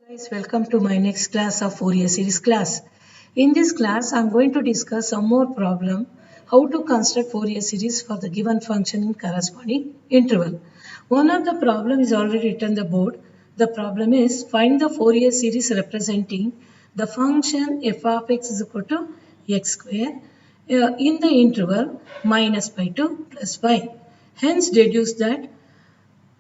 Guys, welcome to my next class of Fourier series class. In this class, I am going to discuss some more problem how to construct Fourier series for the given function in corresponding interval. One of the problem is already written on the board. The problem is find the Fourier series representing the function f of x is equal to x square in the interval minus pi to plus pi. Hence deduce that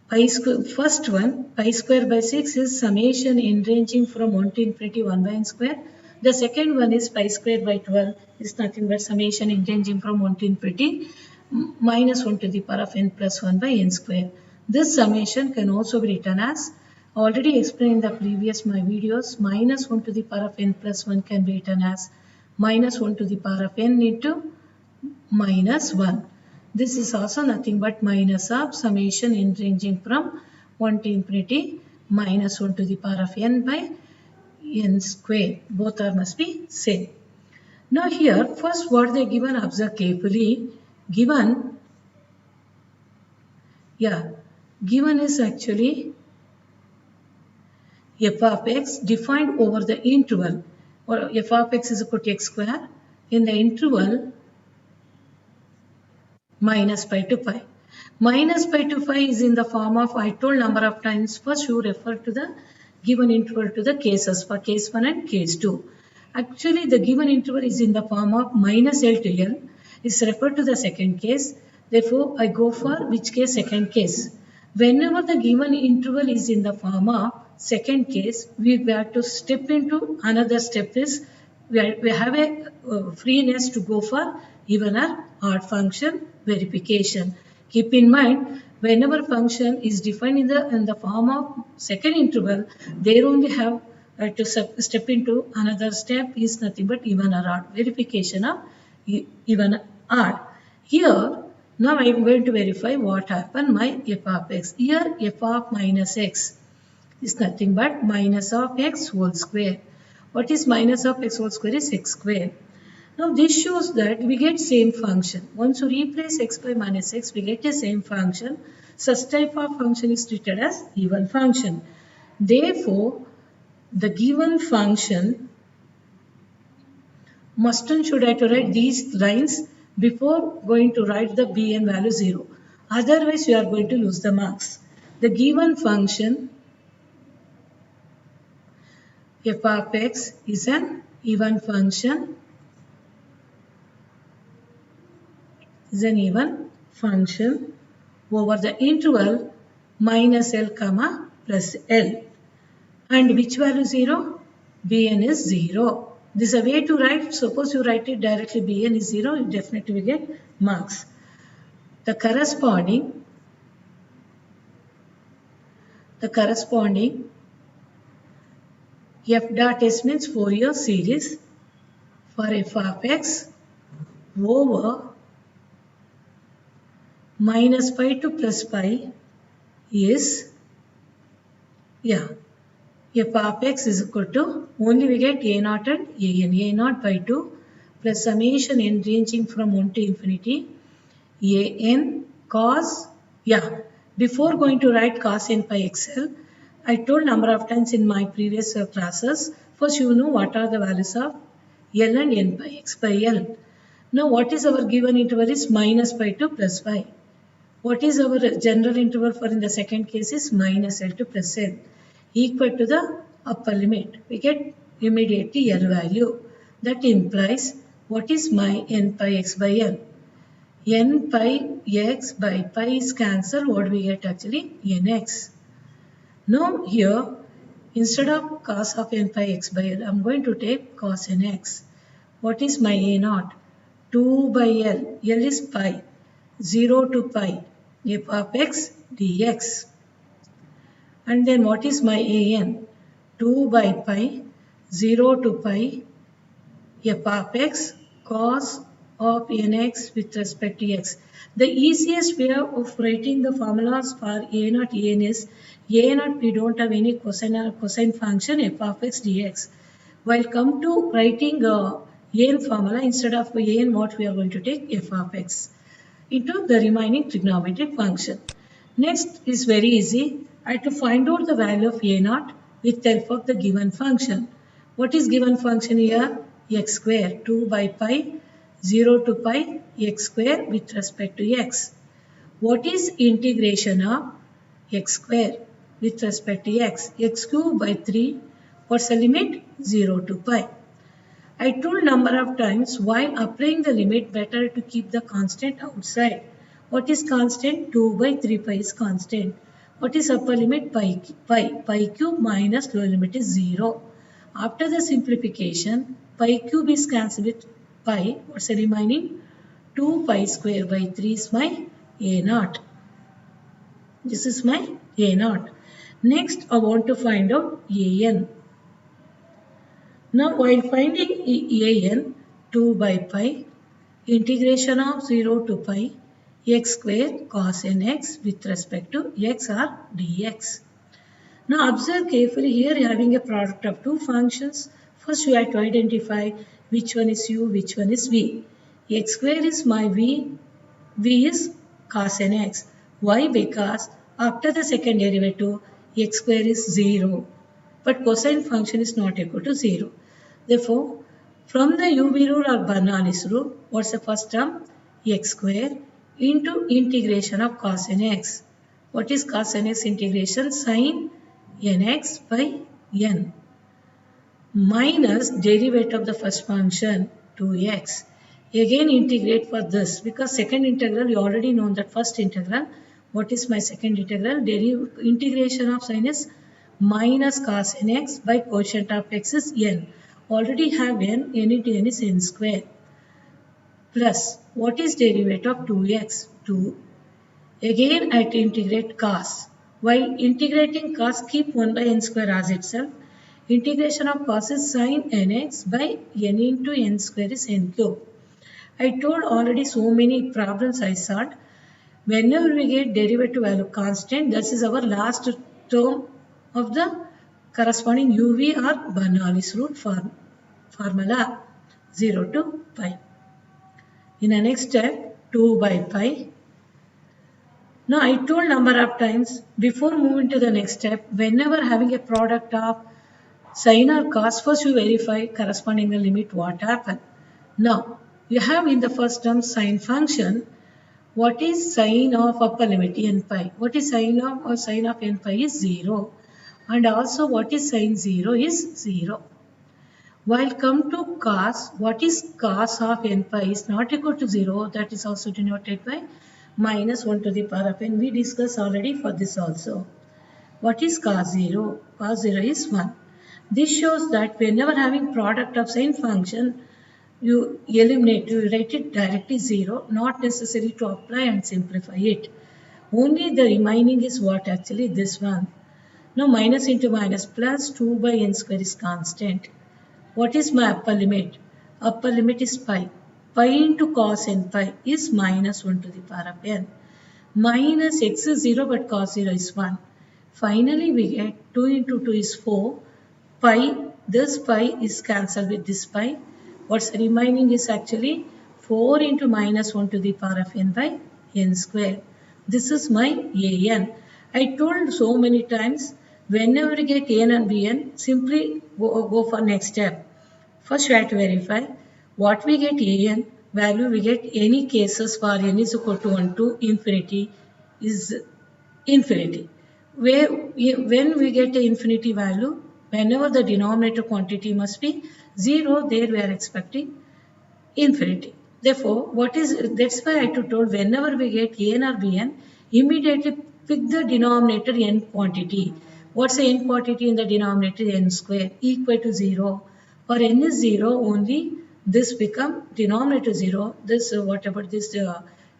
pi square, first one, pi square by 6 is summation in ranging from 1 to infinity 1 by n square. The second one is pi square by 12 is nothing but summation in ranging from 1 to infinity minus 1 to the power of n plus 1 by n square. This summation can also be written as, already explained in the previous my videos, minus 1 to the power of n plus 1 can be written as minus 1 to the power of n into minus 1. This is also nothing but minus of summation in ranging from 1 to infinity minus 1 to the power of n by n square. Both are must be same. Now here, first what they given, observe carefully. Given is actually f of x defined over the interval, or f of x is equal to x square in the interval minus pi to pi. Minus pi to pi is in the form of, I told number of times, first you refer to the given interval to the cases for case 1 and case 2. Actually the given interval is in the form of minus L to L, is referred to the second case. Therefore I go for which case? Second case. Whenever the given interval is in the form of second case, we have to step into another step is we have a freeness to go for even or odd function verification. Keep in mind, whenever function is defined in the form of second interval, there only have to step into another step is nothing but even or odd, verification of even or odd. Here, now I am going to verify what happened my f of x. Here f of minus x is nothing but minus of x whole square. What is minus of x whole square is x square. Now this shows that we get same function. Once you replace x by minus x, we get the same function. Such type of function is treated as even function. Therefore, the given function must and should have to write these lines before going to write the bn value 0. Otherwise, you are going to lose the marks. The given function f of x is an even function. Is an even function over the interval minus L comma plus L. And which value 0? Bn is 0. This is a way to write. Suppose you write it directly Bn is 0, you definitely will get marks. The corresponding f dot s means Fourier series for f of x over minus pi to plus pi is, f of x is equal to, only we get a naught and a naught by 2 plus summation n ranging from 1 to infinity an cos, before going to write cos n pi xl, I told number of times in my previous classes, first you know what are the values of L and n pi x by L. Now what is our given interval is minus pi to plus pi. What is our general interval for in the second case is minus L to plus L equal to the upper limit. We get immediately L value. That implies what is my n pi x by L. N pi x by pi is cancelled. What we get actually? Nx. Now here, instead of cos of n pi x by L, I am going to take cos nx. What is my a naught? 2 by L. L is pi. 0 to pi f of x dx. And then what is my an? 2 by pi 0 to pi f of x cos of nx with respect to x. The easiest way of writing the formulas for a naught an is a naught we don't have any cosine function f of x dx. While come to writing an formula, instead of an what we are going to take f of x into the remaining trigonometric function. Next is very easy. I have to find out the value of a naught with help of the given function. What is given function here? X square, 2 by pi, 0 to pi, x square with respect to x. What is integration of x square with respect to x? X cube by 3. What's the limit? 0 to pi. I told number of times while applying the limit better to keep the constant outside. What is constant? 2 by 3 pi is constant. What is upper limit? Pi. Pi cube minus lower limit is 0. After the simplification, pi cube is cancelled with pi. What's the remaining? 2 pi square by 3 is my a naught. This is my a naught. Next, I want to find out an. Now, while finding an, 2 by pi, integration of 0 to pi, x square cos nx with respect to x or dx. Now, observe carefully here you are having a product of two functions. First, you have to identify which one is u, which one is v. X square is my v, v is cos nx. Why? Because after the second derivative, x square is 0. But cosine function is not equal to 0. Therefore, from the UV rule or Bernoulli's rule, what's the first term? X square into integration of cos nx. What is cos nx integration? Sin nx by n minus derivative of the first function 2x. Again integrate for this because second integral you already know that first integral. What is my second integral? Integration of sin is minus cos nx by quotient of x is n. Already have n into n is n square. Plus, what is derivative of 2x? 2. Again, I integrate cos. While integrating cos, keep 1 by n square as itself. Integration of cos is sin nx by n into n square is n cube. I told already so many problems I solved. Whenever we get derivative value constant, this is our last term of the corresponding UV or Bernoulli's rule formula 0 to pi. In the next step, 2 by pi. Now I told number of times before moving to the next step, whenever having a product of sin or cos, first you verify corresponding the limit what happened. Now you have in the first term sin function. What is sin of upper limit n pi? What is sin of n pi is 0. And also what is sin 0 is 0. While come to cos, what is cos of n pi is not equal to 0. That is also denoted by minus 1 to the power of n. We discussed already for this also. What is cos 0? Cos 0 is 1. This shows that whenever having product of sine function, you eliminate, you write it directly 0, not necessary to apply and simplify it. Only the remaining is what actually this one. Now minus into minus plus 2 by n square is constant. What is my upper limit? Upper limit is pi. Pi into cos n pi is minus 1 to the power of n. Minus x is 0 but cos 0 is 1. Finally we get 2 into 2 is 4. Pi, this pi is cancelled with this pi. What's remaining is actually 4 into minus 1 to the power of n by n square. This is my an. I told so many times, whenever you get an and bn, simply go for next step. First, you have to verify what we get an value. We get any cases for n is equal to 1 to infinity is infinity. When we get the infinity value, whenever the denominator quantity must be 0, there we are expecting infinity. Therefore, that's why I told whenever we get an or bn, immediately pick the denominator n quantity. What's the n quantity in the denominator? N square equal to 0. For n is 0, only this become denominator 0. This whatever this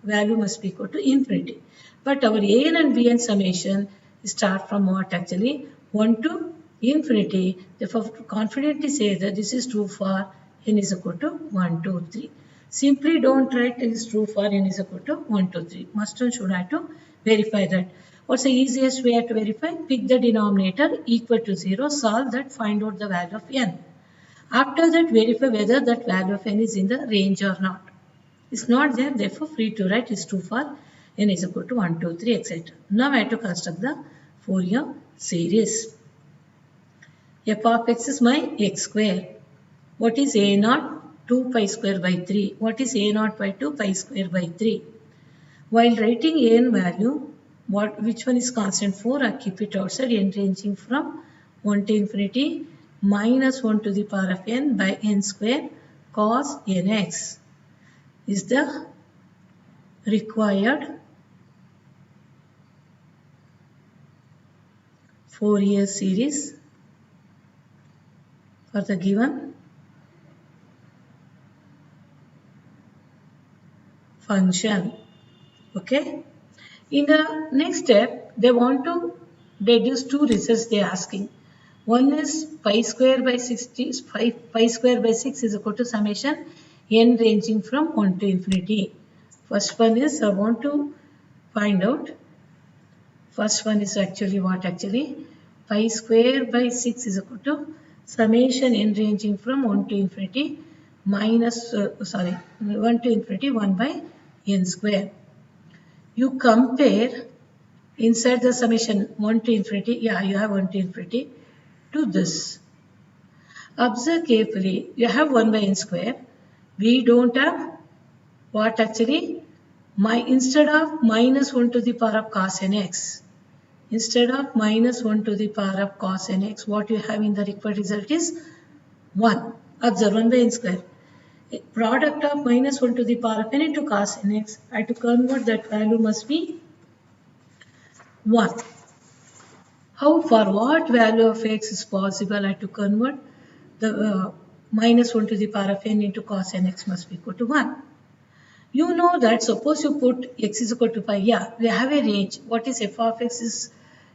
value must be equal to infinity. But our an and bn summation start from what actually 1 to infinity. Therefore, confidently say that this is true for n is equal to 1, 2, 3. Simply don't write it is true for n is equal to 1, 2, 3. Must and should have to verify that. What's the easiest way to verify? Pick the denominator equal to 0, solve that, find out the value of n. After that, verify whether that value of n is in the range or not. It's not there, therefore free to write is true for n is equal to 1, 2, 3, etc. Now I have to construct the Fourier series. f of x is my x square. What is a naught? 2 pi square by 3. What is a naught by 2? Pi square by 3. While writing n value, which one is constant? 4. I keep it outside, n ranging from 1 to infinity minus 1 to the power of n by n square cos nx is the required Fourier series for the given function. Okay. In the next step, they want to deduce two results they are asking. One is pi square by pi square by 6 is equal to summation n ranging from 1 to infinity. First one is I want to find out. First one is actually what? Actually pi square by 6 is equal to summation n ranging from 1 to infinity minus 1 to infinity 1 by n square. You compare inside the summation 1 to infinity, you have 1 to infinity to this. Observe carefully, you have 1 by n square. We don't have what actually? Instead of minus 1 to the power of cos nx, instead of minus 1 to the power of cos nx, what you have in the required result is 1. Observe 1 by n square. Product of minus 1 to the power of n into cos nx, I have to convert that value must be 1. How, for what value of x is possible, I have to convert the minus 1 to the power of n into cos nx must be equal to 1. You know that suppose you put x is equal to pi, we have a range. What is f of x is?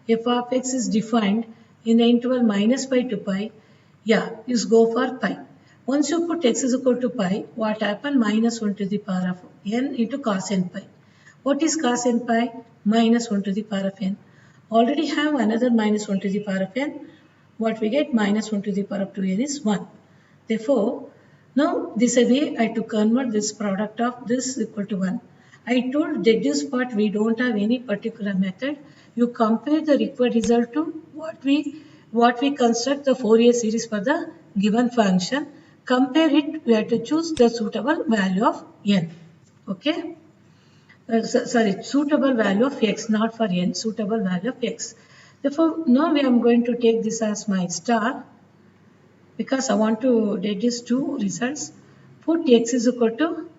F of x is defined in the interval minus pi to pi. You go for pi. Once you put x is equal to pi, what happened? Minus 1 to the power of n into cos n pi. What is cos n pi? Minus 1 to the power of n. Already have another minus 1 to the power of n. What we get? Minus 1 to the power of 2n is 1. Therefore, now this way I have to convert this product of this equal to 1. I told deduce part we don't have any particular method. You compare the required result to what we construct the Fourier series for the given function. Compare it, we have to choose the suitable value of n. Okay. Suitable value of x, not for n, suitable value of x. Therefore, now I am going to take this as my star because I want to deduce two results. Put x is equal to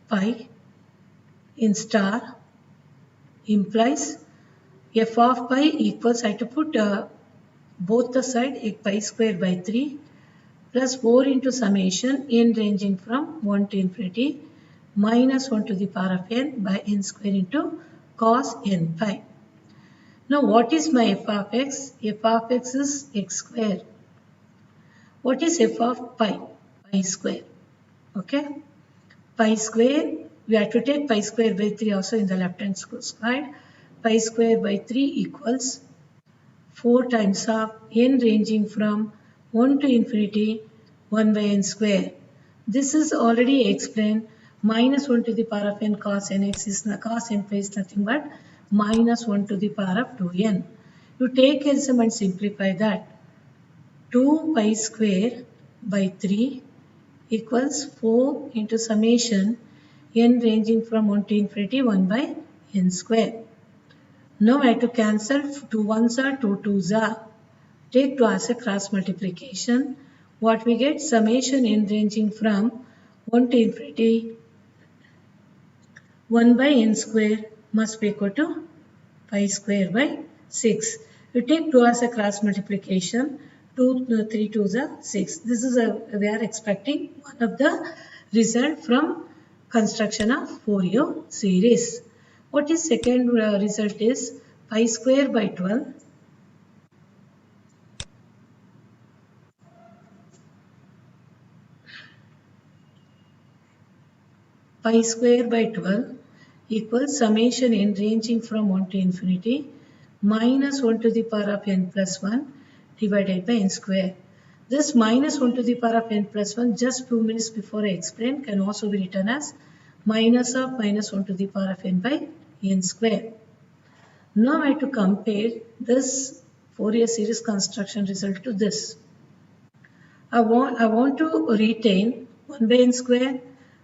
pi in star implies f of pi equals, I have to put both the side pi square by 3 plus 4 into summation n ranging from 1 to infinity minus 1 to the power of n by n square into cos n pi. Now what is my f of x? F of x is x square. What is f of pi? Pi square. Okay. Pi square, we have to take pi square by 3 also in the left hand side. Pi square by 3 equals 4 times of n ranging from 1 to infinity 1 by n square. This is already explained. Minus 1 to the power of n cos nx is cos n pi is nothing but minus 1 to the power of 2n. You take LCM and simplify that. 2 pi square by 3 equals 4 into summation n ranging from 1 to infinity 1 by n square. Now I have to cancel 2 1s are 2 2s are. Take 2 as a cross multiplication. What we get? Summation n ranging from 1 to infinity 1 by n square must be equal to pi square by 6. You take 2 as a cross multiplication. 2 3 2s are 6. This is we are expecting one of the result from construction of Fourier series. What is second result is pi square by 12 pi square by 12 equals summation n ranging from 1 to infinity minus 1 to the power of n plus 1 divided by n square. This minus 1 to the power of n plus 1 just 2 minutes before I explained can also be written as minus of minus 1 to the power of n by n square. Now I have to compare this Fourier series construction result to this. I want to retain 1 by n square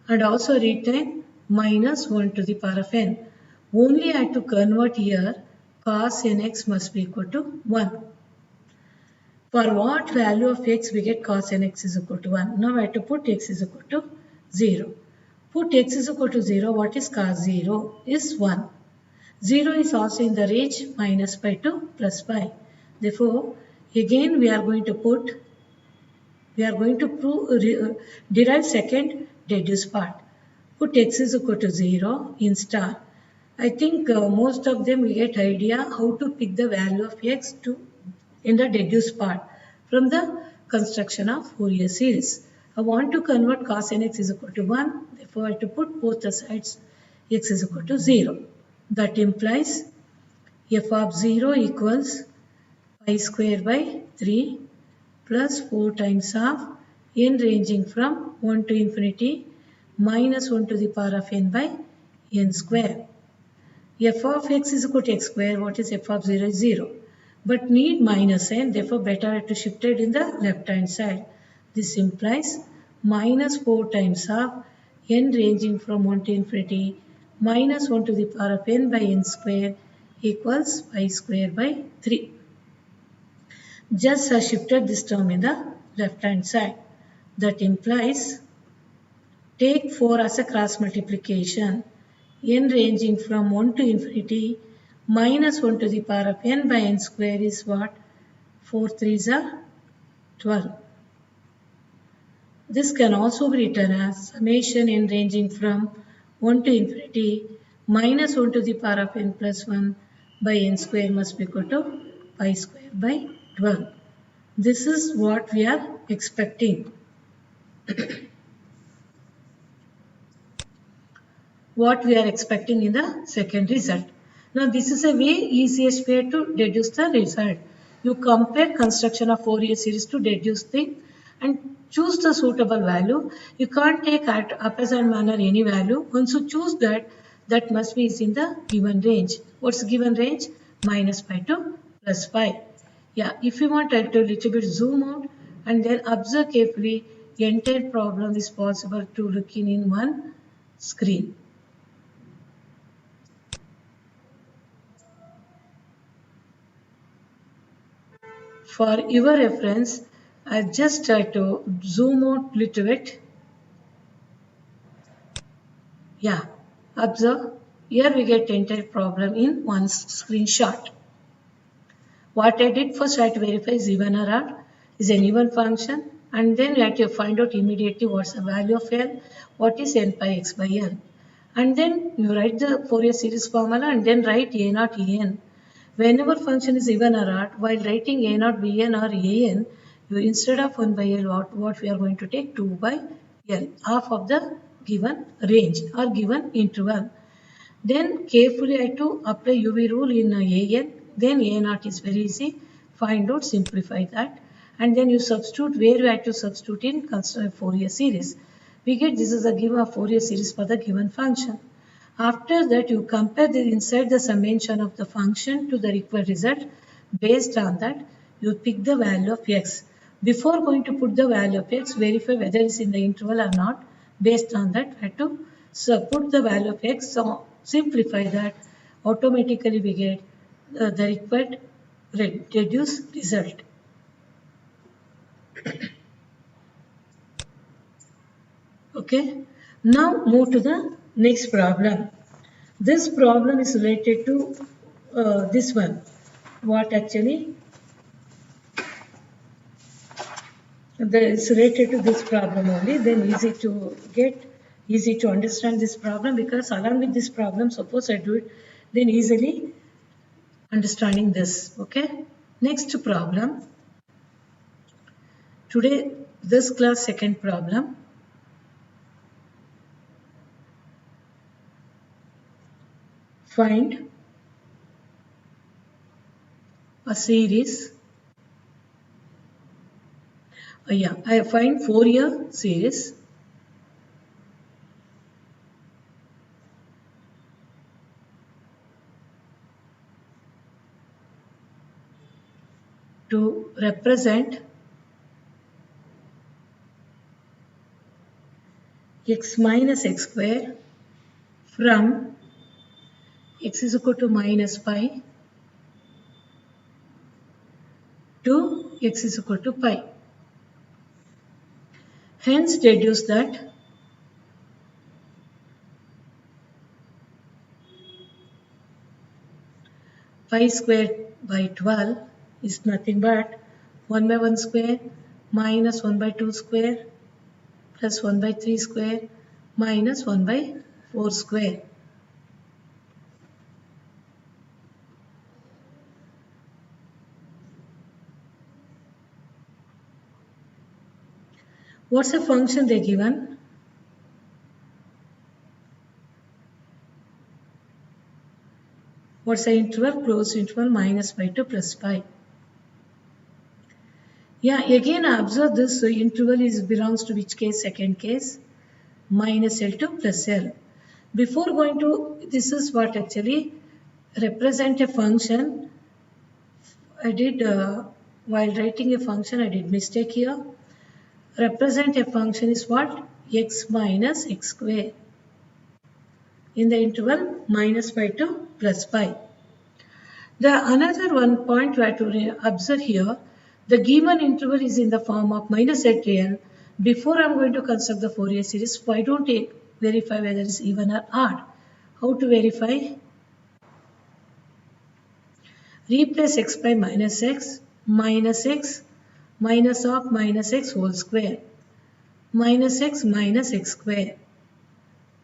and also retain minus 1 to the power of n. Only I have to convert here cos nx must be equal to 1. For what value of x we get cos nx is equal to 1. Now I have to put x is equal to 0. Put x is equal to 0. What is cos 0? Is 1. 0 is also in the range minus pi to plus pi. Therefore, again we are going to derive second deduce part. Put x is equal to 0 in star. I think most of them we get idea how to pick the value of x in the deduce part from the construction of Fourier series. I want to convert cos nx is equal to 1. Therefore, I have to put both the sides x is equal to 0. That implies f of 0 equals pi square by 3 plus 4 times of n ranging from 1 to infinity minus 1 to the power of n by n square. F of x is equal to x square. What is f of 0 is 0. But need minus n, therefore better to shift it in the left hand side. This implies minus 4 times of n ranging from 1 to infinity minus 1 to the power of n by n square equals pi square by 3. Just shifted this term in the left hand side. That implies take 4 as a cross multiplication. N ranging from 1 to infinity minus 1 to the power of n by n square is what? 4 3s are 12. This can also be written as summation n ranging from 1 to infinity minus 1 to the power of n plus 1 by n square must be equal to pi square by 12. This is what we are expecting. What we are expecting in the second result. Now this is a way easiest way to deduce the result. You compare construction of Fourier series to deduce thing and choose the suitable value. You can't take at opposite manner any value. Once you choose that, that must be in the given range. What's given range? Minus pi to plus pi. Yeah, if you want to little bit zoom out and then observe carefully, the entire problem is possible to look in one screen. For your reference, I just try to zoom out little bit. Yeah, observe. Here we get entire problem in one screenshot. What I did first, I had to verify is even or odd, is an even function, and then we have to find out immediately what's the value of L, what is n pi x by L. And then you write the Fourier series formula and then write a naught en. Whenever function is even or odd, while writing a naught bn or an, you instead of 1 by L, what we are going to take 2 by L, half of the given range or given interval. Then carefully I have to apply UV rule in an, then a naught is very easy. Find out, simplify that. And then you substitute where you have to substitute in Fourier series. We get this is a given Fourier series for the given function. After that, you compare the inside the summation of the function to the required result. Based on that, you pick the value of x. Before going to put the value of x, verify whether it's in the interval or not. Based on that, I have to put the value of x. So simplify that. Automatically, we get the required reduced result. Okay. Now move to the next problem. This problem is related to this one. What actually? It's related to this problem only. Then easy to get, easy to understand this problem, because along with this problem, suppose I do it, then easily understanding this. Okay. Next problem. Today, this class second problem. Find a series. I find Fourier series represent x minus x square from x is equal to minus pi to x is equal to pi. Hence deduce that pi squared by 12 is nothing but 1 by 1 square minus 1 by 2 square plus 1 by 3 square minus 1 by 4 square. What's the function they given? What's the interval? Closed interval minus pi to plus pi. Yeah, again observe this interval belongs to which case? Second case. Minus L to plus L. Before going to, this is what actually represent a function. I did, while writing a function, I did mistake here. Represent a function is what? X minus x square. In the interval minus pi to plus pi. The another one point we have to observe here, the given interval is in the form of minus Z to L. Before I am going to construct the Fourier series, why don't I verify whether it is even or odd? How to verify? Replace x by minus x minus of minus x whole square minus x square,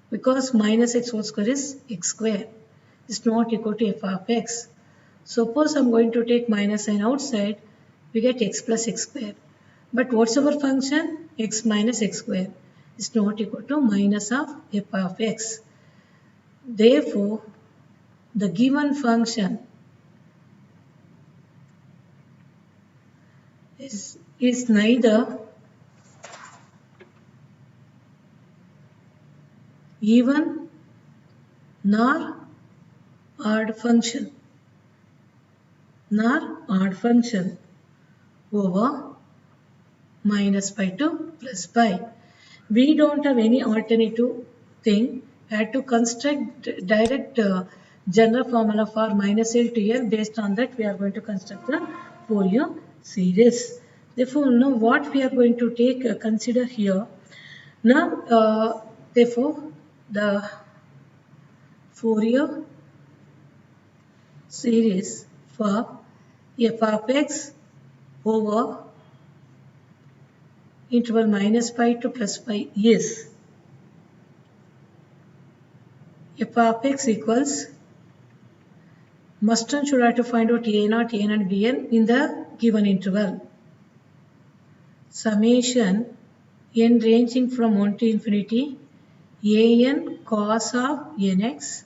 because minus x whole square is x square is not equal to f of x. Suppose I'm going to take minus sign outside, we get x plus x square. But what's our function? X minus x square is not equal to minus of f of x. Therefore, the given function is neither even nor odd function over minus pi to plus pi. We don't have any alternative thing. I had to construct direct general formula for minus L to L. Based on that, we are going to construct the Fourier series. Therefore, now what we are going to take consider here. Now, therefore, the Fourier series for f of x over interval minus pi to plus pi is f of x equals, must and should have to find out a0, an and bn in the given interval. Summation n ranging from 1 to infinity an cos of nx.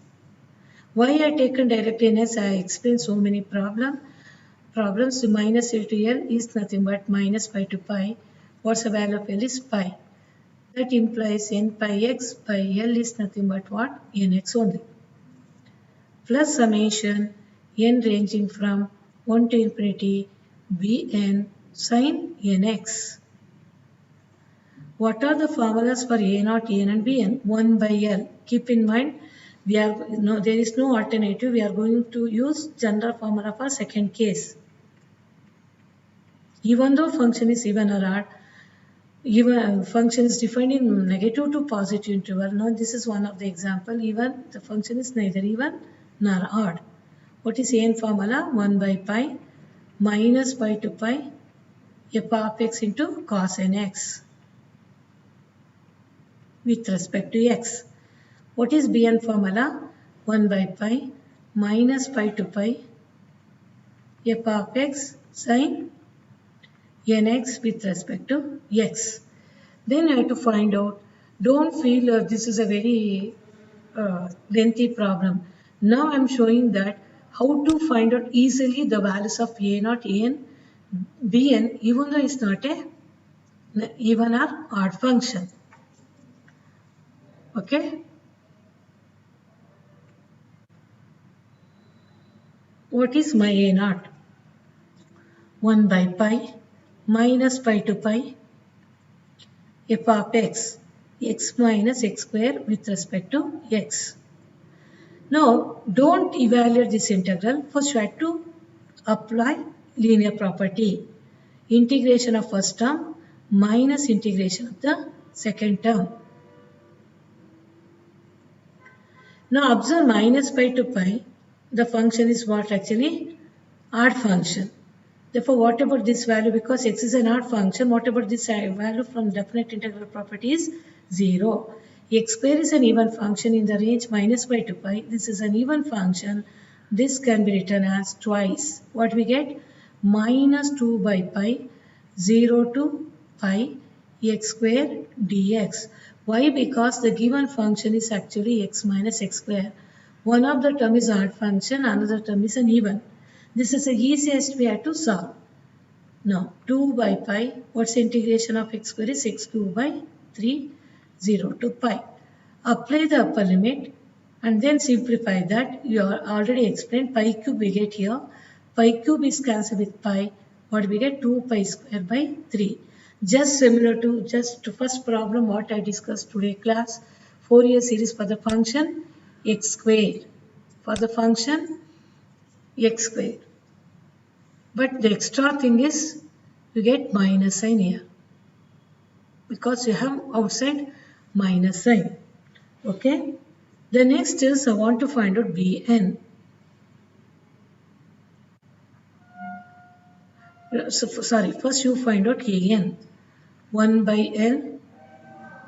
Why I taken direct ns? I explained so many problems. Minus L to L is nothing but minus pi to pi. What's the value of L is pi. That implies n pi x by L is nothing but what? Nx only. Plus summation n ranging from 1 to infinity bn sin nx. What are the formulas for a0, an and bn? 1 by L. Keep in mind, there is no alternative. We are going to use general formula for second case. Even though function is even or odd, even function is defined in negative to positive interval. Now this is one of the example. Even the function is neither even nor odd. What is an formula? 1 by pi minus pi to pi f of x into cos nx with respect to x. What is bn formula? 1 by pi minus pi to pi f of x sin nx with respect to x. Then I have to find out, don't feel this is a very lengthy problem. Now I am showing that how to find out easily the values of a0, an, bn, even though it's not a even or odd function. Okay. What is my a0? 1 by pi minus pi to pi f of x minus x square with respect to x. Now, don't evaluate this integral. First, you have to apply linear property. Integration of first term minus integration of the second term. Now, observe minus pi to pi. The function is what actually? Odd function. Therefore, what about this value? Because x is an odd function, what about this value from definite integral property is 0. X square is an even function in the range minus pi to pi. This is an even function. This can be written as twice. What we get? Minus 2 by pi, 0 to pi, x square dx. Why? Because the given function is actually x minus x square. One of the term is odd function, another term is an even. This is the easiest way to solve. Now, 2 by pi, what's the integration of x square is x cube by 3, 0 to pi. Apply the upper limit and then simplify that. You are already explained pi cube we get here. Pi cube is cancelled with pi. What we get? 2 pi square by 3. Just similar to first problem what I discussed today class. Fourier series for the function x square. For the function x square. But the extra thing is you get minus sign here because you have outside minus sign. Okay. The next is I want to find out Bn. First you find out An. 1 by L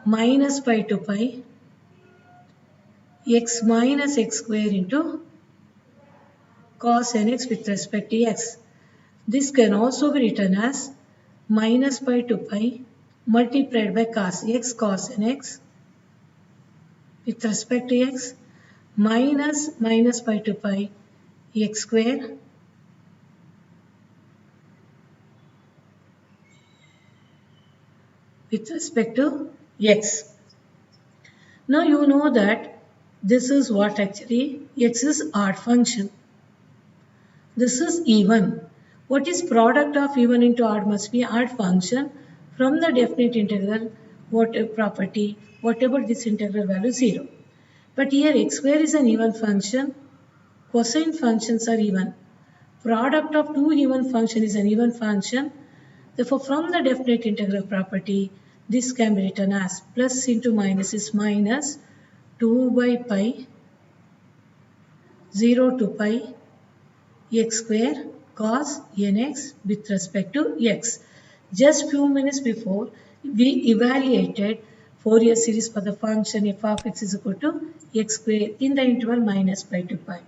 minus pi to pi x minus x square into cos nx with respect to x. This can also be written as minus pi to pi multiplied by cos nx with respect to x minus pi to pi x square with respect to x. Now you know that this is what actually x is odd function. This is even. What is product of even into odd must be odd function from the definite integral property whatever this integral value 0. But here x square is an even function. Cosine functions are even. Product of two even function is an even function. Therefore, from the definite integral property, this can be written as plus into minus is minus 2 by pi 0 to pi x square cos nx with respect to x. Just few minutes before, we evaluated Fourier series for the function f of x is equal to x square in the interval minus pi to pi.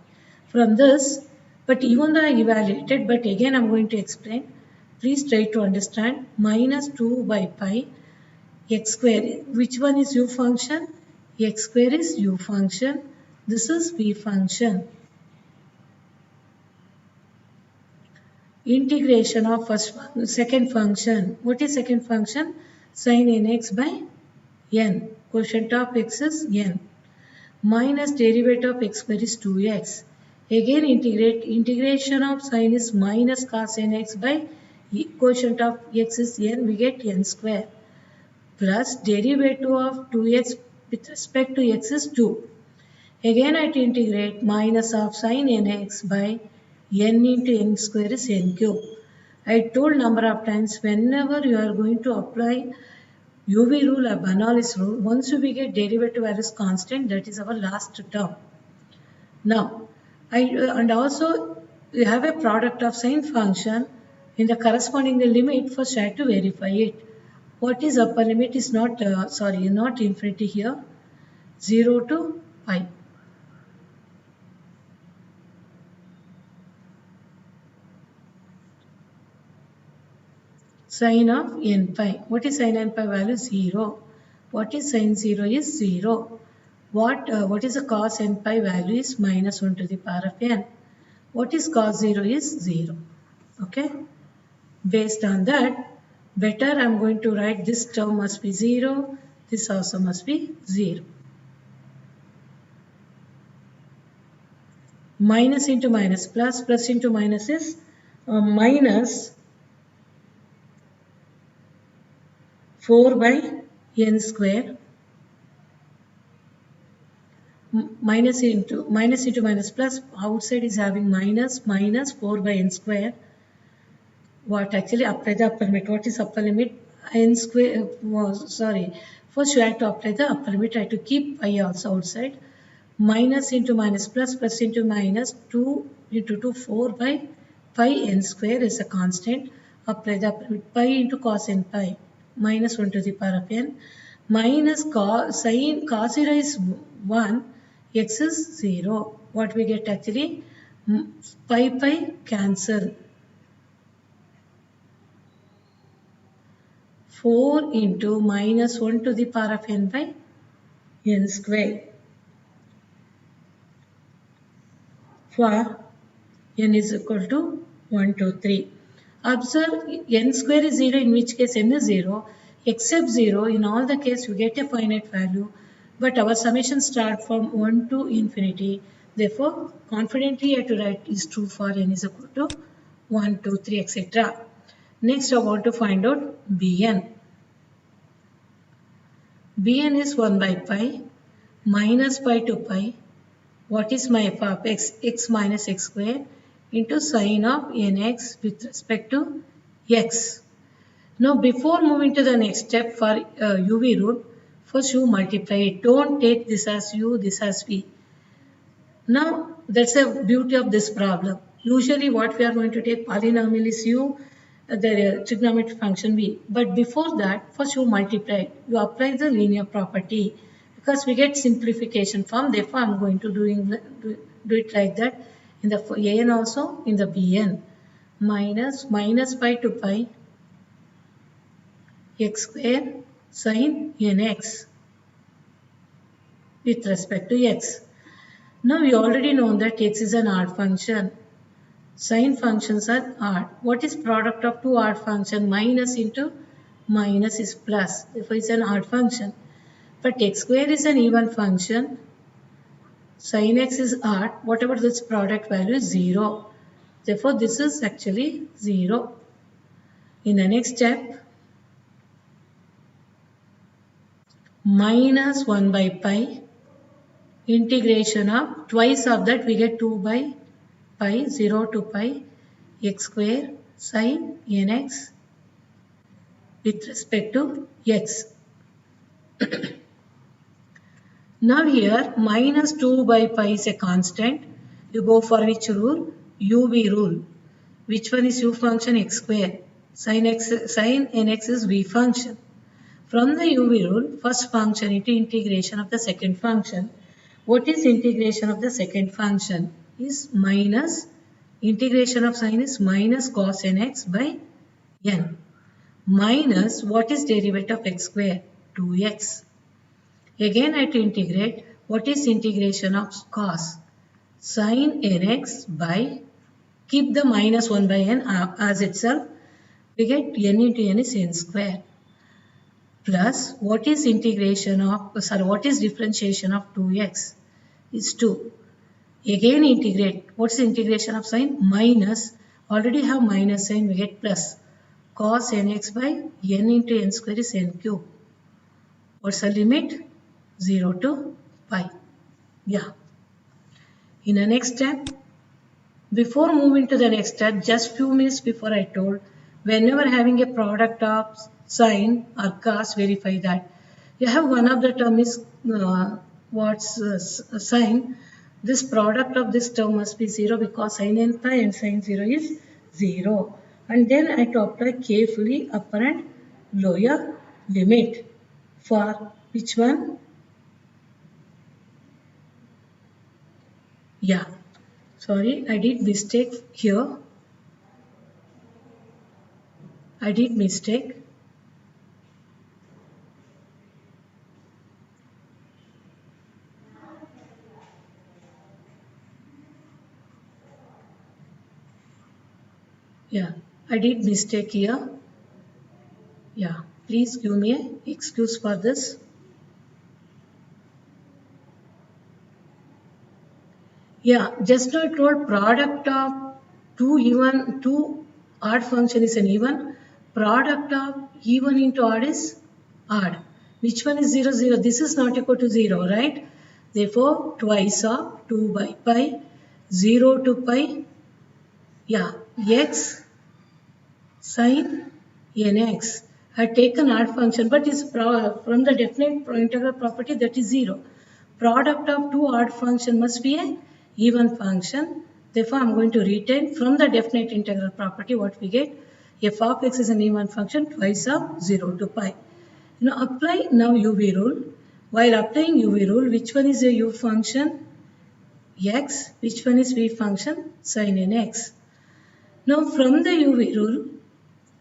From this, but even though I evaluated, but again I am going to explain. Please try to understand minus 2 by pi x square. Which one is u function? X square is u function. This is v function. Integration of second function. What is second function? Sin nx by n. Quotient of x is n. Minus derivative of x square is 2x. Again integration of sin is minus cos nx by quotient of x is n. We get n square. Plus derivative of 2x with respect to x is 2. Again I integrate minus of sin nx by n into n square is n cube. I told number of times whenever you are going to apply UV rule or Bernoulli's rule, once you get derivative values constant, that is our last term. Now, and also you have a product of sine function in the corresponding limit. First I have to verify it. What is upper limit is not infinity here, 0 to pi. Sine of n pi. What is sine n pi value? 0. What is sine 0 is 0. What is the cos n pi value is minus 1 to the power of n. What is cos 0 is 0. Okay. Based on that, better I am going to write this term must be 0. This also must be 0. Minus into minus plus into minus is minus 4 by n square minus into minus plus, outside is having minus 4 by n square. What actually apply the upper limit? What is upper limit? N square sorry, first you have to apply the upper limit. I have to keep I also outside. Minus into minus plus into minus 2 into 2 4 by pi n square is a constant. Apply the upper limit. Pi into cos n pi minus 1 to the power of n minus cos sin cos 0 is 1, x is 0. What we get actually? Pi cancel. 4 into minus 1 to the power of n by n square. For n is equal to 1, 2, 3. Observe n square is 0, in which case n is 0. Except 0, in all the case you get a finite value. But our summation start from 1 to infinity. Therefore, confidently you have to write is true for n is equal to 1, 2, 3, etc. Next, I want to find out Bn. Bn is 1 by pi minus pi to pi. What is my f of x? X minus x square into sine of nx with respect to x. Now, before moving to the next step for UV rule, first you multiply it. Don't take this as u, this as v. Now, that's the beauty of this problem. Usually what we are going to take polynomial is u, the trigonometric function v. But before that, first you multiply. You apply the linear property because we get simplification form. Therefore, I'm going to do it like that in the an also in the bn. Minus pi to pi x square sin nx with respect to x. Now we already know that x is an odd function. Sine functions are odd. What is product of two odd functions? Minus into minus is plus. Therefore, it's an odd function. But x square is an even function. Sin x is odd. Whatever this product value is 0. Therefore, this is actually 0. In the next step, minus 1 by pi, integration of twice of that we get 2 by pi, 0 to pi, x square sin nx with respect to x. Now here minus 2 by pi is a constant. You go for which rule? UV rule. Which one is u function? X square. Sin nx is v function. From the UV rule, first function into integration of the second function. What is integration of the second function? Is minus, integration of sin is minus cos nx by n. Minus, what is derivative of x square? 2x. Again I have to integrate. What is integration of cos? Sin nx by, keep the minus 1 by n as itself. We get n into n is n square. Plus, what is integration of, what is differentiation of 2x? Is 2. Again integrate. What's the integration of sign? Minus. Already have minus sign, we get plus. Cos nx by n into n square is n cube. What's the limit? 0 to pi. Yeah. In the next step, before moving to the next step, just few minutes before I told, whenever having a product of sine or cos, verify that. You have one of the term is sine. This product of this term must be 0 because sin n pi and sin 0 is 0. And then I have to apply carefully upper and lower limit. For which one? Yeah. Sorry, I did mistake here. I did mistake. Yeah, I did mistake here. Yeah, please give me an excuse for this. Yeah, just now I told product of two odd function is an even. Product of even into odd is odd. Which one is 0, 0? This is not equal to 0, right? Therefore, twice of 2 by pi, 0 to pi, yeah, x sin nx. I had taken odd function, but it's from the definite integral property, that is 0. Product of two odd function must be a even function. Therefore, I'm going to retain from the definite integral property what we get. F of x is an even function twice of 0 to pi. Now apply now UV rule. While applying UV rule, which one is a U function? X. Which one is V function? Sin nx. Now from the UV rule,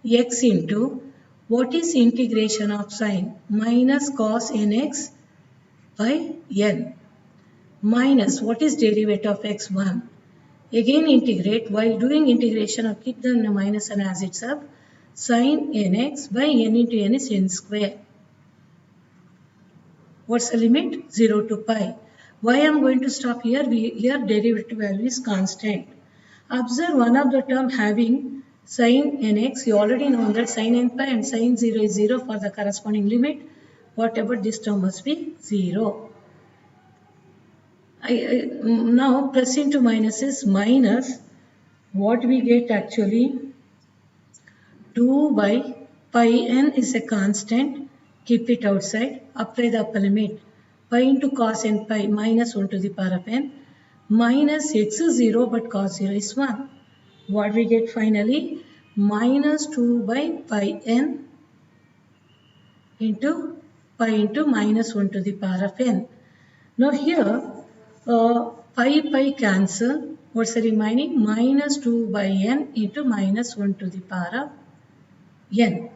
x into what is integration of sine? Minus cos nx by n. Minus what is derivative of x1? Again integrate. While doing integration, I'll keep the minus and as itself. Sin nx by n into n is n square. What's the limit? 0 to pi. Why I'm going to stop here? Here derivative value is constant. Observe one of the term having sin nx. You already know that sin n pi and sin 0 is 0 for the corresponding limit. Whatever this term must be 0. Now plus into minus is minus. What we get actually 2 by pi n is a constant. Keep it outside. Apply the upper limit. Pi into cos n pi minus 1 to the power of n. Minus x is 0 but cos 0 is 1. What we get finally? Minus 2 by pi n into pi into minus 1 to the power of n. Now here pi cancel. What's the remaining? Minus 2 by n into minus 1 to the power of n.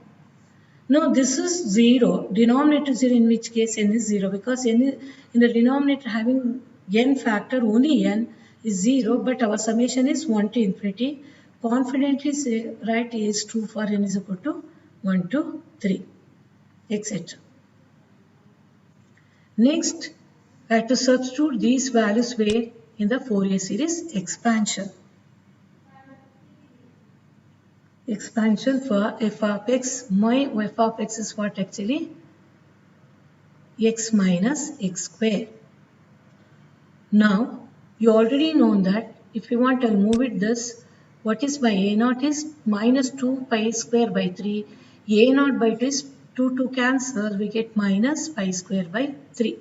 Now this is 0. Denominator 0, in which case n is 0, because n is, in the denominator having n factor, only n is 0, but our summation is 1 to infinity. Confidently say write is true for n is equal to 1 to 3, etc. Next, I have to substitute these values where? In the Fourier series expansion. Expansion for f of x. My f of x is what actually? X minus x square. Now, you already know that if you want, I'll move it this. What is by a naught is minus 2 pi square by 3. A naught by 2 is 2 to cancel. We get minus pi square by 3.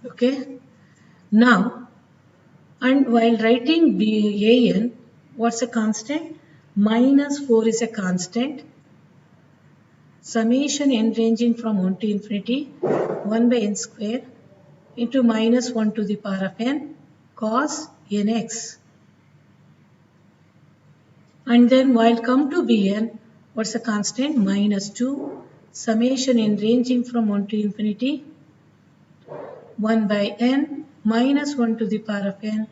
Okay. Now, and while writing an, what's a constant? Minus 4 is a constant. Summation n ranging from 1 to infinity, 1 by n square into minus 1 to the power of n cos nx. And then while come to bn, what's a constant? Minus 2. Summation n ranging from 1 to infinity, 1 by n minus 1 to the power of n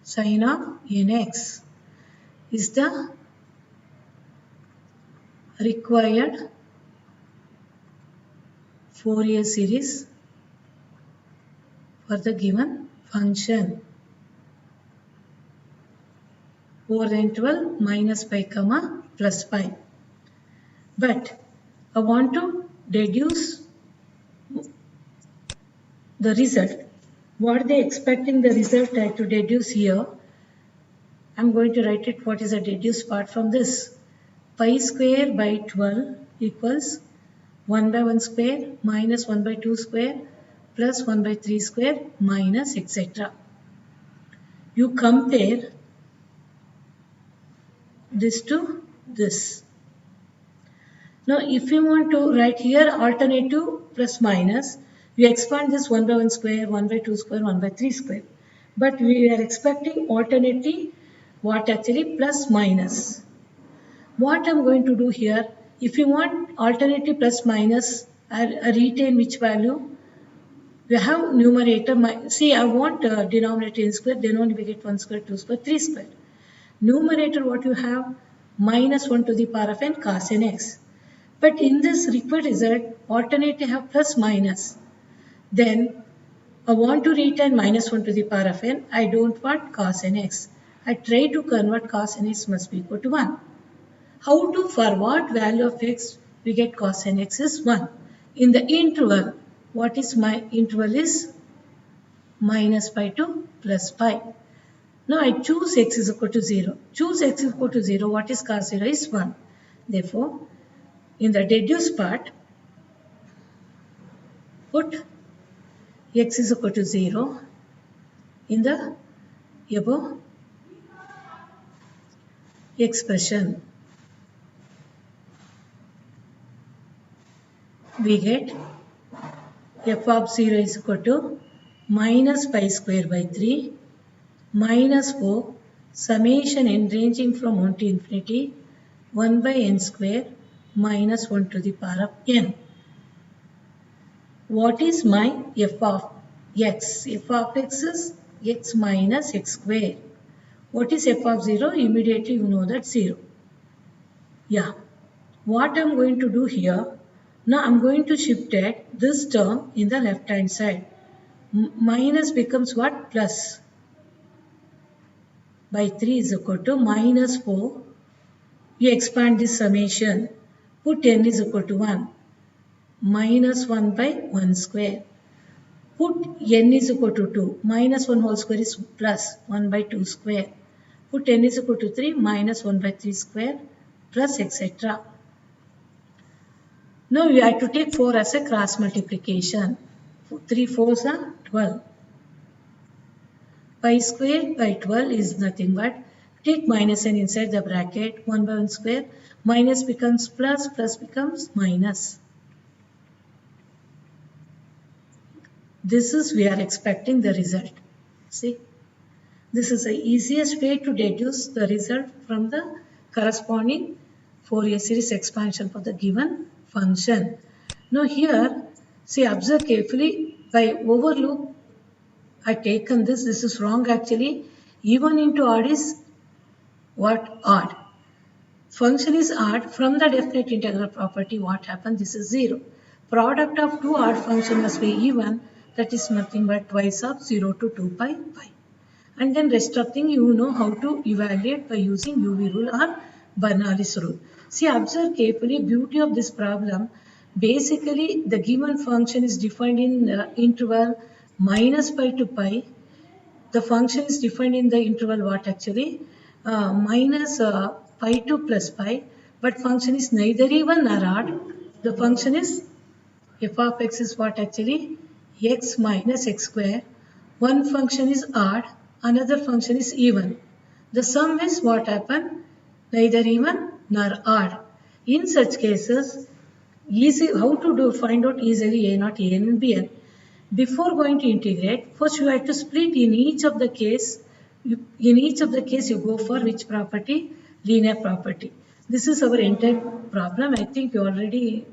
sin of nx is the required Fourier series for the given function over the interval minus pi comma plus pi. But I want to deduce the result. What are they expecting the result to deduce here? I'm going to write it what is the deduced part from this. Pi square by 12 equals 1 by 1 square minus 1 by 2 square plus 1 by 3 square minus etc. You compare this to this. Now if you want to write here alternative plus minus, we expand this 1 by 1 square, 1 by 2 square, 1 by 3 square. But we are expecting alternately what actually plus minus. What I'm going to do here, if you want alternative plus minus, I retain which value? We have numerator, see I want denominator n square, then only we get 1 square, 2 square, 3 square. Numerator what you have? Minus 1 to the power of n cos nx. But in this required result, alternative have plus minus. Then I want to retain minus 1 to the power of n. I don't want cos nx. I try to convert cos nx must be equal to 1. For what value of x we get cos nx is 1. In the interval, what is my interval is minus pi to plus pi. Now I choose x is equal to 0. Choose x is equal to 0. What is cos 0 is 1. Therefore, in the deduced part, put x is equal to 0 in the above expression. We get f of 0 is equal to minus pi square by 3 minus 4 summation n ranging from 1 to infinity 1 by n square minus 1 to the power of n. What is my f of x? F of x is x minus x square. What is f of 0? Immediately you know that 0. Yeah. What I am going to do here, now I am going to shift this term in the left hand side. Minus becomes what? Plus. By 3 is equal to minus 4. You expand this summation. Put n is equal to 1. Minus 1 by 1 square. Put n is equal to 2. Minus 1 whole square is plus 1 by 2 square. Put n is equal to 3. Minus 1 by 3 square plus etc. Now we have to take 4 as a cross multiplication. 3 4s are 12. Pi square by 12 is nothing but take minus n inside the bracket. 1 by 1 square. Minus becomes plus, plus becomes minus. This is we are expecting the result. See, this is the easiest way to deduce the result from the corresponding Fourier series expansion for the given function. Now here, see, observe carefully. By overlook, I taken this. This is wrong actually. Even into odd is what? Odd. Function is odd. From the definite integral property, what happened? This is 0. Product of two odd function must be even. That is nothing but twice of 0 to 2 pi pi. And then rest of thing you know how to evaluate by using UV rule or Bernoulli's rule. See, observe carefully, beauty of this problem. Basically, the given function is defined in interval minus pi to pi. The function is defined in the interval what actually? Minus pi to plus pi. But function is neither even nor odd. The function is f of x is what actually? X minus x square. One function is odd, another function is even. The sum is what happened? Neither even nor odd. In such cases, how to find out easily a0, an and bn. Before going to integrate, first you have to split in each of the case. In each of the case you go for which property? Linear property. This is our entire problem. I think you already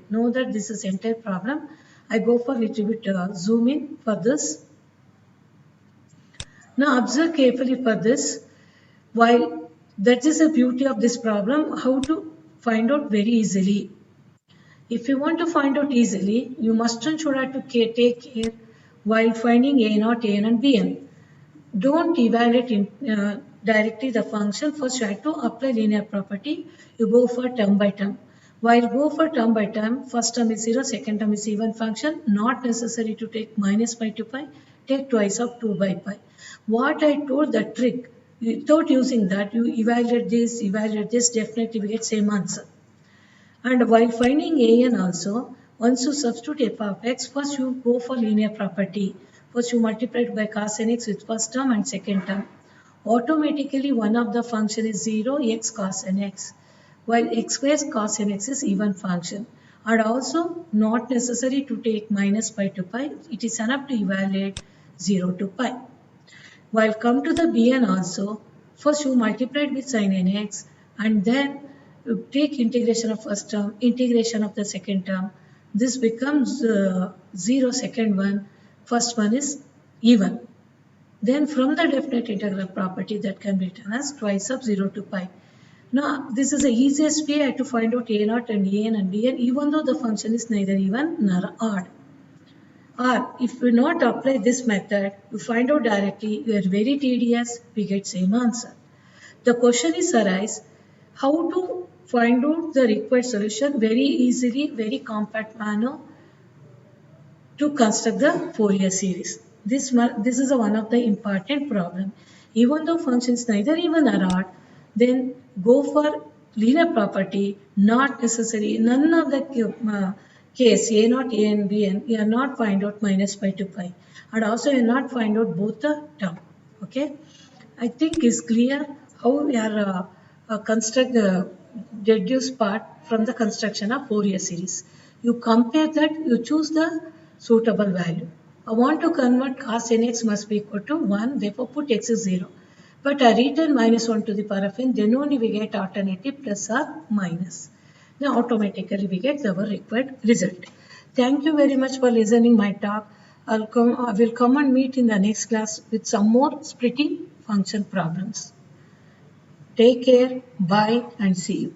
know that this is entire problem. I go for a little bit zoom in for this. Now observe carefully for this. While that is the beauty of this problem, how to find out very easily. If you want to find out easily, you must and should have to take care while finding a0, an and bn. Don't evaluate directly the function. First you have to apply linear property. You go for term by term. While go for term by term, first term is 0, second term is even function. Not necessary to take minus pi to pi. Take twice of 2 by pi. What I told the trick, without using that, you evaluate this, definitely we get same answer. And while finding an also, once you substitute f of x, first you go for linear property. First you multiply it by cos nx with first term and second term. Automatically one of the function is 0, x cos nx. While x square cos nx is even function. And also not necessary to take minus pi to pi. It is enough to evaluate 0 to pi. While come to the bn also, first you multiply it with sin nx and then you take integration of first term, integration of the second term. This becomes 0 second one, first one is even. Then from the definite integral property that can be written as twice of 0 to pi. Now this is the easiest way to find out a0 and an and bn even though the function is neither even nor odd. Or if we not apply this method, you find out directly, you are very tedious, we get same answer. The question is arise, How to find out the required solution very easily, very compact manner to construct the Fourier series. This is one of the important problem. Even though functions neither even or odd, then go for linear property, not necessary. None of the case, A not A and B and you are not find out minus pi to pi. And also you are not find out both the term. Okay. I think it's clear how we are construct the deduce part from the construction of Fourier series. You compare that, you choose the suitable value. I want to convert cos nx must be equal to 1, therefore put x is 0. But I return minus 1 to the power of n, then only we get alternative plus or minus. Then automatically we get our required result. Thank you very much for listening my talk. I will come and meet in the next class with some more splitting function problems. Take care, bye and see you.